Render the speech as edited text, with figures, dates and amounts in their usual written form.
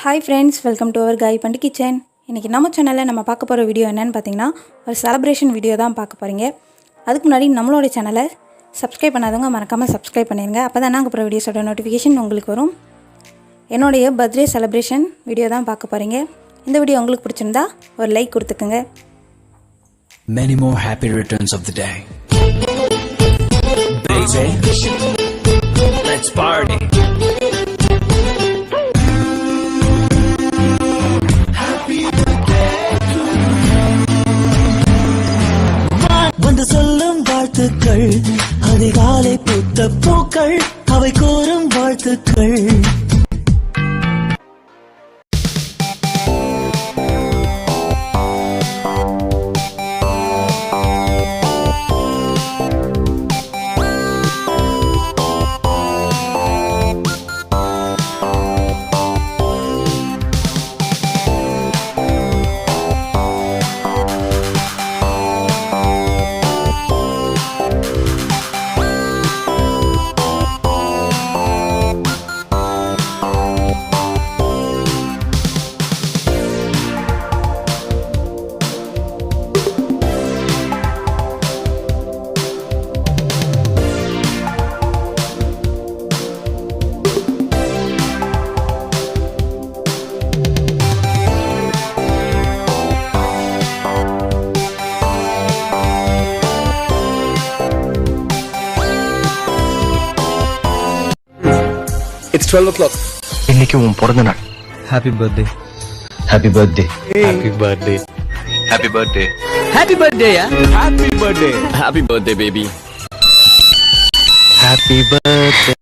Hi friends, welcome to our GAYUPANDI KITCHEN. இன்னைக்கு நம்ம சேனல்ல நம்ம பார்க்க போற வீடியோ என்னன்னு பாத்தீங்கன்னா ஒரு செலிப்ரேஷன் வீடியோ தான் பார்க்க போறீங்க. அதுக்கு முன்னாடி நம்மளோட சேனலை Subscribe பண்ணாதவங்க மறக்காம Subscribe பண்ணிருங்க. அப்பதான் நாங்க போற வீடியோஸோட நோட்டிஃபிகேஷன் உங்களுக்கு வரும். என்னோட பர்த்டே செலிப்ரேஷன் வீடியோ தான் பார்க்க போறீங்க. இந்த வீடியோ உங்களுக்கு பிடிச்சிருந்தா ஒரு like கொடுத்துக்கங்க. Many more happy returns of the day. Baby, let's party. வந்து சொல்லும் வாழ்த்துக்கள் அதிகாலை பூத்த பூக்கள் அவை கோரும் வாழ்த்துக்கள் It's 12 o'clock. இன்னைக்கு உன் பிறந்த நாள். Happy birthday. Happy birthday. Happy birthday. Happy birthday. Happy birthday, yeah? Happy birthday. Happy birthday, baby. Happy birthday.